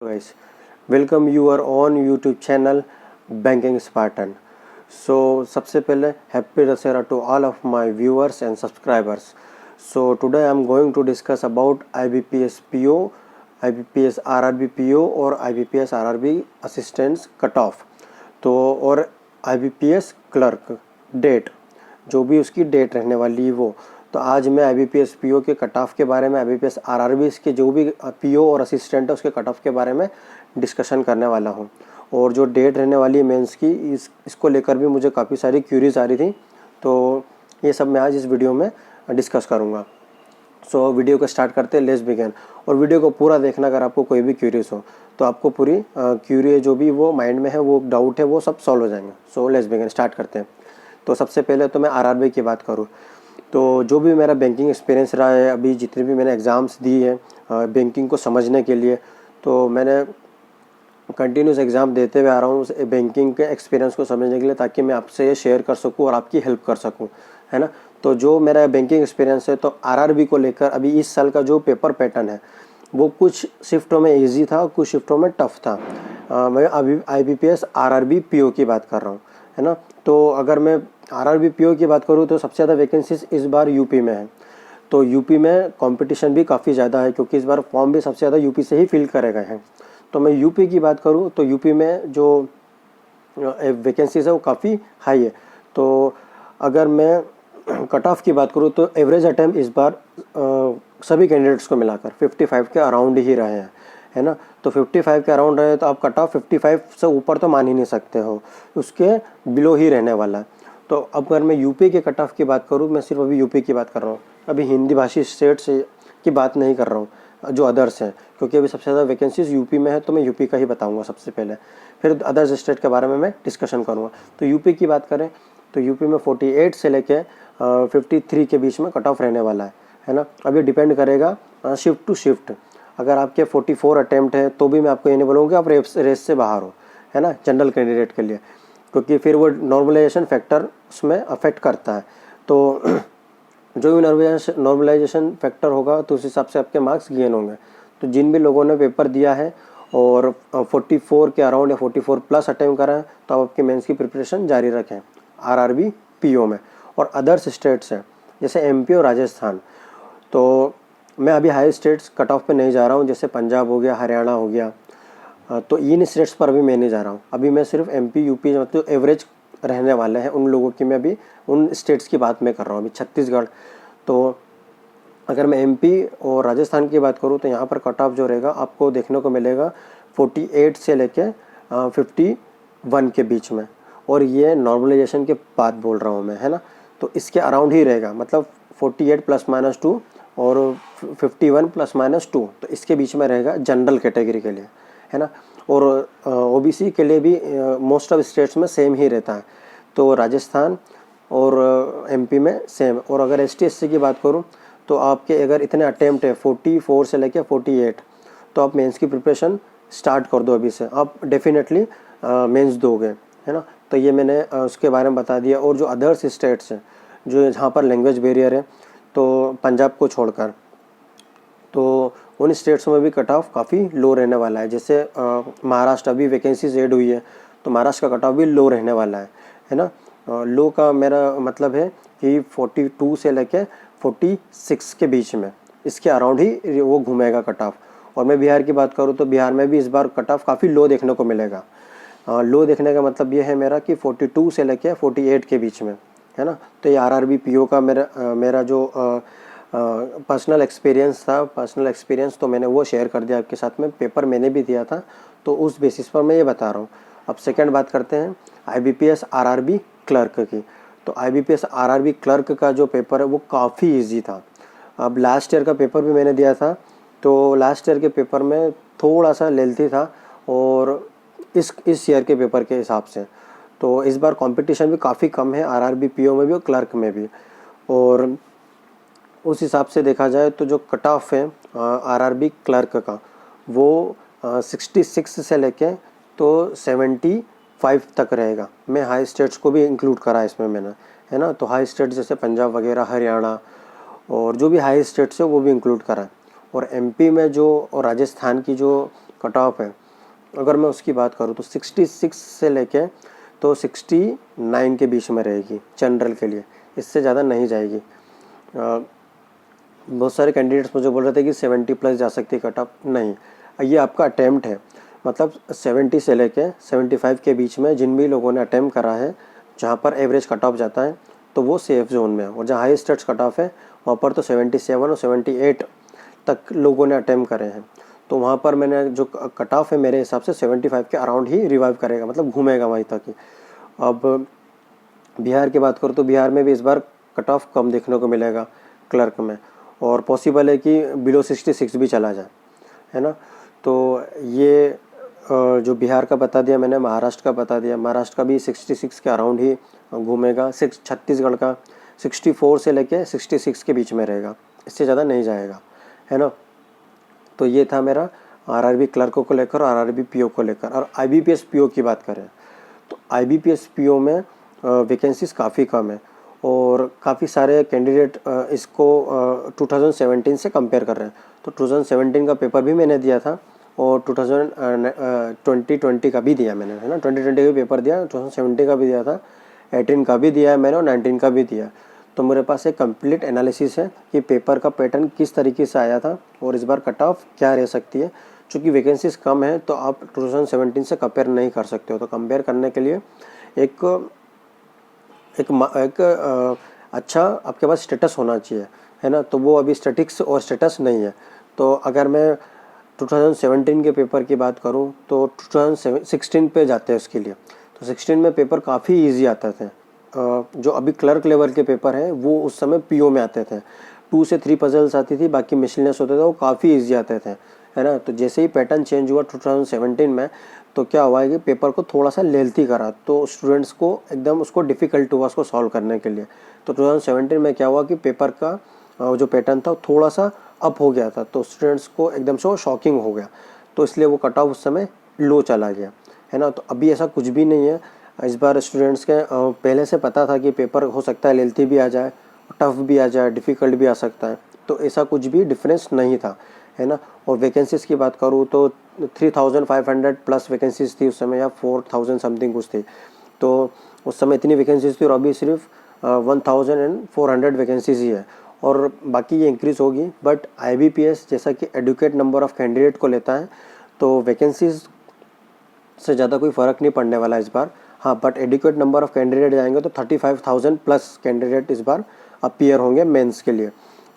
Guys, welcome your own YouTube channel Banking Spartan. So सबसे पहले happy Dussehra to all of my viewers and subscribers. So today I'm going to discuss about IBPS PO, IBPS RRB PO और IBPS RRB assistants cut off. तो और IBPS clerk date जो भी उसकी date रहने वाली है वो। तो आज मैं IBPS PO के कट ऑफ के बारे में, IBPS RRB के जो भी PO और असिस्टेंट है उसके कट ऑफ के बारे में डिस्कशन करने वाला हूँ। और जो डेट रहने वाली है मेंस की, इसको लेकर भी मुझे काफ़ी सारी क्यूरीज आ रही थी, तो ये सब मैं आज इस वीडियो में डिस्कस करूँगा। सो वीडियो को स्टार्ट करते हैं, लेट्स बिगिन। और वीडियो को पूरा देखना, अगर आपको कोई भी क्यूरीज हो तो आपको पूरी क्यूरी जो भी वो माइंड में है, वो डाउट है, वो सब सॉल्व हो जाएंगे। सो लेट्स बिगिन, स्टार्ट करते हैं। तो सबसे पहले तो मैं RRB की बात करूँ तो जो भी मेरा बैंकिंग एक्सपीरियंस रहा है, अभी जितने भी मैंने एग्ज़ाम्स दी है बैंकिंग को समझने के लिए, तो मैंने कंटिन्यूस एग्ज़ाम देते हुए आ रहा हूँ बैंकिंग के एक्सपीरियंस को समझने के लिए, ताकि मैं आपसे ये शेयर कर सकूँ और आपकी हेल्प कर सकूँ, है ना। तो जो मेरा बैंकिंग एक्सपीरियंस है, तो RRB को लेकर अभी इस साल का जो पेपर पैटर्न है वो कुछ शिफ्टों में ईजी था, कुछ शिफ्टों में टफ था। मैं अभी IBPS RRB PO की बात कर रहा हूँ, है ना। तो अगर मैं RRB PO की बात करूँ तो सबसे ज़्यादा वैकेंसीज इस बार यूपी में है। तो यूपी में कंपटीशन भी काफ़ी ज़्यादा है, क्योंकि इस बार फॉर्म भी सबसे ज़्यादा यूपी से ही फिल करे गए हैं। तो मैं यूपी की बात करूँ तो यूपी में जो वैकेंसीज है वो काफ़ी हाई है। तो अगर मैं कट ऑफ की बात करूँ तो एवरेज अटेम्प्ट इस बार सभी कैंडिडेट्स को मिलाकर 55 के अराउंड ही रहे हैं, है ना। तो 55 के अराउंड रहे तो आप कट ऑफ 55 से ऊपर तो मान ही नहीं सकते हो, उसके बिलो ही रहने वाला है। तो अब अगर मैं यूपी के कट ऑफ की बात करूँ, मैं सिर्फ अभी यूपी की बात कर रहा हूँ, अभी हिंदी भाषी स्टेट्स की बात नहीं कर रहा हूँ, जो अदर्स हैं, क्योंकि अभी सबसे ज़्यादा वैकेंसीज यूपी में है, तो मैं यूपी का ही बताऊंगा सबसे पहले, फिर अदर्स स्टेट के बारे में मैं डिस्कशन करूँगा। तो यूपी की बात करें तो यूपी में 48 से लेके 53 के बीच में कट ऑफ रहने वाला है ना। अब ये डिपेंड करेगा शिफ्ट टू शिफ्ट। अगर आपके 44 अटैम्प्ट है तो भी मैं आपको ये नहीं बोलूँगा आप रेस से बाहर हो, है ना, जनरल कैंडिडेट के लिए, क्योंकि फिर वो नॉर्मलाइजेशन फैक्टर उसमें अफेक्ट करता है। तो जो भी नॉर्मलाइजेशन फैक्टर होगा तो उस हिसाब से आपके मार्क्स गेन होंगे। तो जिन भी लोगों ने पेपर दिया है और 44 के अराउंड या 44 प्लस अटेम्प्ट करा है, तो आप आपकी मेंस की प्रिपरेशन जारी रखें RRB PO में। और अदर्स स्टेट्स हैं जैसे MP और राजस्थान, तो मैं अभी हाई स्टेट्स कट ऑफ पे नहीं जा रहा हूँ, जैसे पंजाब हो गया, हरियाणा हो गया, तो इन स्टेट्स पर अभी मैं नहीं जा रहा हूँ। अभी मैं सिर्फ MP UP मतलब एवरेज रहने वाले हैं उन लोगों की, मैं अभी उन स्टेट्स की बात मैं कर रहा हूँ, अभी छत्तीसगढ़। तो अगर मैं MP और राजस्थान की बात करूँ तो यहाँ पर कट ऑफ जो रहेगा आपको देखने को मिलेगा 48 से लेके 51 के बीच में, और ये नॉर्मलाइजेशन के बाद बोल रहा हूँ मैं, है ना। तो इसके अराउंड ही रहेगा, मतलब 48 +-2 और 51 +-2, तो इसके बीच में रहेगा जनरल कैटेगरी के लिए, है ना। और OBC के लिए भी मोस्ट ऑफ स्टेट्स में सेम ही रहता है, तो राजस्थान और MP में सेम। और अगर ST SC की बात करूं तो आपके अगर इतने अटेम्प्ट है 44 से लेकर 48, तो आप मेंस की प्रिपरेशन स्टार्ट कर दो अभी से, आप डेफिनेटली मेंस दोगे, है ना। तो ये मैंने उसके बारे में बता दिया। और जो अदर्स स्टेट्स हैं जो जहाँ पर लैंग्वेज बैरियर है, तो पंजाब को छोड़कर, तो उन स्टेट्स में भी कट ऑफ काफ़ी लो रहने वाला है। जैसे महाराष्ट्र अभी वैकेंसीज ऐड हुई है, तो महाराष्ट्र का कट ऑफ भी लो रहने वाला है ना। लो का मेरा मतलब है कि 42 से लेके 46 के बीच में, इसके अराउंड ही वो घूमेगा कट ऑफ। और मैं बिहार की बात करूँ तो बिहार में भी इस बार कट ऑफ काफ़ी लो देखने को मिलेगा। लो देखने का मतलब ये है मेरा कि 42 से लेके 48 के बीच में, है ना। तो ये RRB PO का मेरा जो पर्सनल एक्सपीरियंस तो मैंने वो शेयर कर दिया आपके साथ में, पेपर मैंने भी दिया था, तो उस बेसिस पर मैं ये बता रहा हूँ। अब सेकंड बात करते हैं IBPS RRB क्लर्क की। तो IBPS RRB क्लर्क का जो पेपर है वो काफ़ी इजी था। अब लास्ट ईयर का पेपर भी मैंने दिया था, तो लास्ट ईयर के पेपर में थोड़ा सा लेंथी था, और इस ईयर के पेपर के हिसाब से तो इस बार कंपटीशन भी काफ़ी कम है RRB PO में भी और क्लर्क में भी। और उस हिसाब से देखा जाए तो जो कट ऑफ है RRB क्लर्क का वो 66 से लेके तो 75 तक रहेगा। मैं हाई स्टेट्स को भी इंक्लूड करा इसमें मैंने, है ना। तो हाई स्टेट्स जैसे पंजाब वगैरह, हरियाणा और जो भी हाई स्टेट्स है वो भी इंक्लूड करा है। और MP में जो और राजस्थान की जो कट ऑफ है, अगर मैं उसकी बात करूँ तो 66 से लेके तो 69 के बीच में रहेगी जनरल के लिए, इससे ज़्यादा नहीं जाएगी। बहुत सारे कैंडिडेट्स मुझे बोल रहे थे कि 70 प्लस जा सकती है कट ऑफ, नहीं, ये आपका अटैम्प्ट है, मतलब 70 से लेके 75 के बीच में जिन भी लोगों ने अटैम्प्ट करा है, जहाँ पर एवरेज कट ऑफ जाता है तो वो सेफ जोन में है, और जहाँ हाईएस्ट कट ऑफ है वहाँ पर तो 77 और 78 तक लोगों ने अटैम्प्ट करे हैं। तो वहाँ पर मैंने जो कट ऑफ है मेरे हिसाब से 75 के अराउंड ही रिवाइव करेगा, मतलब घूमेगा वहीं तक ही। अब बिहार की बात करूँ तो बिहार में भी इस बार कट ऑफ कम देखने को मिलेगा क्लर्क में, और पॉसिबल है कि बिलो 66 भी चला जाए, है ना। तो ये जो बिहार का बता दिया मैंने, महाराष्ट्र का बता दिया, महाराष्ट्र का भी 66 के अराउंड ही घूमेगा। छत्तीसगढ़ का 64 से लेके 66 के बीच में रहेगा, इससे ज़्यादा नहीं जाएगा, है ना। तो ये था मेरा आरआरबी क्लर्कों को लेकर, आरआरबी पीओ को लेकर। और आईबीपीएस पीओ की बात करें तो आईबीपीएस पीओ में वैकेंसीज काफ़ी कम है, और काफ़ी सारे कैंडिडेट इसको 2017 से कंपेयर कर रहे हैं। तो 2017 का पेपर भी मैंने दिया था, और 2020 का भी दिया मैंने, है ना। 2020 का भी पेपर दिया, 2017 का भी दिया था, 18 का भी दिया है मैंने, और 19 का भी दिया। तो मेरे पास एक कंप्लीट एनालिसिस है कि पेपर का पैटर्न किस तरीके से आया था और इस बार कट ऑफ क्या रह सकती है। चूँकि वैकेंसीज कम है तो आप 2017 से कंपेयर नहीं कर सकते हो। तो कंपेयर करने के लिए एक अच्छा आपके पास स्टेटस होना चाहिए, है ना। तो वो अभी स्टैटिक्स और स्टेटस नहीं है। तो अगर मैं 2017 के पेपर की बात करूं तो 2016 पे जाते हैं उसके लिए। तो 16 में पेपर काफ़ी इजी आते थे। जो अभी क्लर्क लेवल के पेपर हैं वो उस समय पीओ में आते थे, 2 से 3 पजल्स आती थी, बाकी मिसलेनियस होते थे, वो काफ़ी इजी आते थे, है ना। तो जैसे ही पैटर्न चेंज हुआ 2017 में, तो क्या हुआ है कि पेपर को थोड़ा सा लेंथी करा, तो स्टूडेंट्स को एकदम उसको डिफ़िकल्ट हुआ उसको सॉल्व करने के लिए। तो 2017 में क्या हुआ कि पेपर का जो पैटर्न था थोड़ा सा अप हो गया था, तो स्टूडेंट्स को एकदम से वो शॉकिंग हो गया, तो इसलिए वो कट ऑफ उस समय लो चला गया, है ना। तो अभी ऐसा कुछ भी नहीं है। इस बार स्टूडेंट्स के पहले से पता था कि पेपर हो सकता है लेंथी भी आ जाए, टफ भी आ जाए, डिफ़िकल्ट भी आ सकता है, तो ऐसा कुछ भी डिफरेंस नहीं था, है ना। और वैकेंसीज़ की बात करूँ तो 3500 प्लस वैकेंसीज़ थी उस समय, या 4000 समथिंग कुछ थी। तो उस समय इतनी वैकेंसीज़ थी, और अभी सिर्फ 1400 वैकेंसीज़ ही है, और बाकी ये इंक्रीज़ होगी। बट आईबीपीएस जैसा कि एडुकेट नंबर ऑफ़ कैंडिडेट को लेता है, तो वैकेंसीज़ से ज़्यादा कोई फ़र्क नहीं पड़ने वाला इस बार। हाँ, but educate number of candidate जाएंगे तो 35,000 प्लस कैंडिडेट इस बार अपीयर होंगे मेंस के लिए।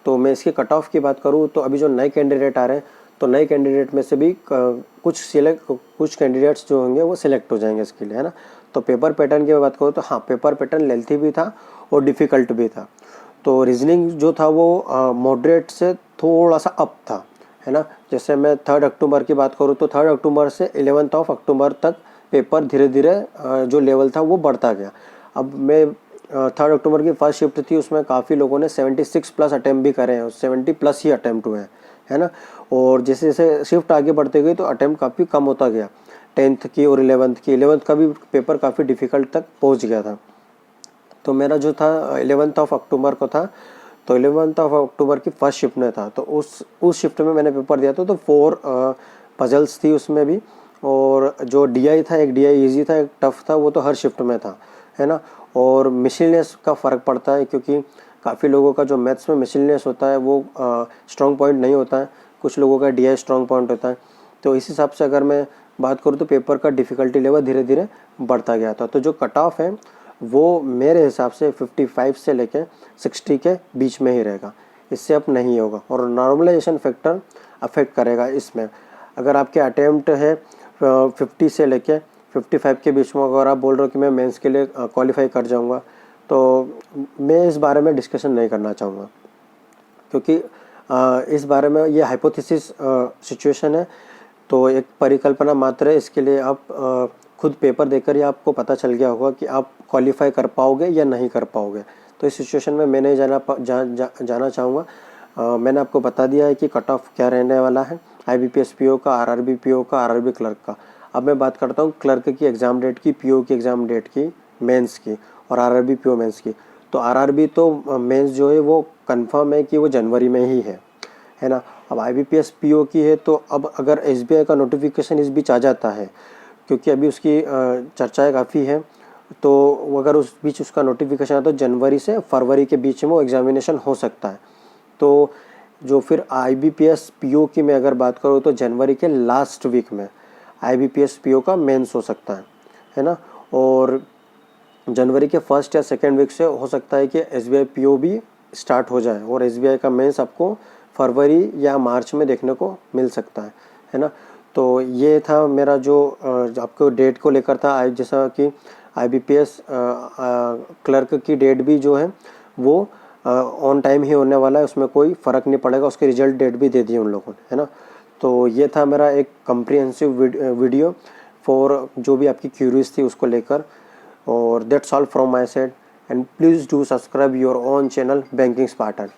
तो मैं इसके कट ऑफ की बात करूँ तो अभी जो नए कैंडिडेट आ रहे हैं, तो नए कैंडिडेट में से भी कुछ कैंडिडेट्स जो होंगे वो सिलेक्ट हो जाएंगे इसके लिए, है ना। तो पेपर पैटर्न की बात करूँ तो हाँ, पेपर पैटर्न लेंथी भी था और डिफ़िकल्ट भी था। तो रीजनिंग जो था वो मॉडरेट से थोड़ा सा अप था, है ना। जैसे मैं 3 अक्टूबर की बात करूँ तो 3 अक्टूबर से 11 अक्टूबर तक पेपर धीरे धीरे जो लेवल था वो बढ़ता गया। अब मैं 3 अक्टूबर की फर्स्ट शिफ्ट थी, उसमें काफ़ी लोगों ने 76 प्लस अटैम्प्ट भी करे हैं, 70 प्लस ही अटैम्प्ट हुए हैं, है ना। और जैसे जैसे शिफ्ट आगे बढ़ते गई तो अटैम्प्ट काफ़ी कम होता गया, 10th की और 11th का भी पेपर काफ़ी डिफ़िकल्ट तक पहुँच गया था। तो मेरा जो था 11 अक्टूबर को था, तो 11 अक्टूबर की फर्स्ट शिफ्ट में था। तो उस शिफ्ट में मैंने पेपर दिया था, तो 4 पजल्स थी उसमें भी, और जो डीआई था, एक डीआई ईजी था, एक टफ था, वो तो हर शिफ्ट में था, है ना। और मिसलेनियस का फ़र्क पड़ता है, क्योंकि काफ़ी लोगों का जो मैथ्स में मिसलेनियस होता है वो स्ट्रॉन्ग पॉइंट नहीं होता है, कुछ लोगों का डीआई स्ट्रॉन्ग पॉइंट होता है। तो इस हिसाब से अगर मैं बात करूँ तो पेपर का डिफ़िकल्टी लेवल धीरे धीरे बढ़ता गया था। तो जो कट ऑफ है वो मेरे हिसाब से 55 से लेके 60 के बीच में ही रहेगा, इससे अब नहीं होगा। और नॉर्मलाइजेशन फैक्टर अफेक्ट करेगा इसमें। अगर आपके अटेम्प्ट है 50 से लेके 55 के बीच में, अगर आप बोल रहे हो कि मैं मेंस के लिए क्वालिफाई कर जाऊंगा, तो मैं इस बारे में डिस्कशन नहीं करना चाहूँगा, क्योंकि इस बारे में ये हाइपोथेसिस सिचुएशन है। तो एक परिकल्पना मात्र है, इसके लिए आप खुद पेपर देकर ही आपको पता चल गया होगा कि आप क्वालिफाई कर पाओगे या नहीं कर पाओगे। तो इस सिचुएशन में मैं नहीं जाना चाहूँगा। मैंने आपको बता दिया है कि कट ऑफ क्या रहने वाला है, आईबीपीएस पीओ का, आरआरबी पीओ का, आरआरबी क्लर्क का। अब मैं बात करता हूँ क्लर्क की एग्ज़ाम डेट की, पीओ की एग्ज़ाम डेट की, मेंस की, और आरआरबी पीओ मेंस की। तो आरआरबी तो मेंस जो है वो कंफर्म है कि वो जनवरी में ही है ना। अब IBPS PO की है, तो अब अगर SBI का नोटिफिकेशन इस बीच आ जाता है, क्योंकि अभी उसकी चर्चाएँ काफ़ी है, तो अगर उस बीच उसका नोटिफिकेशन आता तो जनवरी से फरवरी के बीच में वो एग्ज़ामिनेशन हो सकता है। तो जो फिर IBPS PO की मैं अगर बात करूँ तो जनवरी के लास्ट वीक में IBPS PO का मेंस हो सकता है ना। और जनवरी के फर्स्ट या सेकेंड वीक से हो सकता है कि SBI PO भी स्टार्ट हो जाए और SBI का मेंस आपको फरवरी या मार्च में देखने को मिल सकता है ना। तो ये था मेरा जो आपको डेट को लेकर था। जैसा कि IBPS क्लर्क की डेट भी जो है वो ऑन टाइम ही होने वाला है, उसमें कोई फ़र्क नहीं पड़ेगा, उसके रिजल्ट डेट भी दे दी उन लोगों ने, है ना। तो ये था मेरा एक कम्प्रिहेंसिव वीडियो फॉर जो भी आपकी क्यूरीज थी उसको लेकर। और that's all from my side, and please do subscribe your own channel banking Spartan.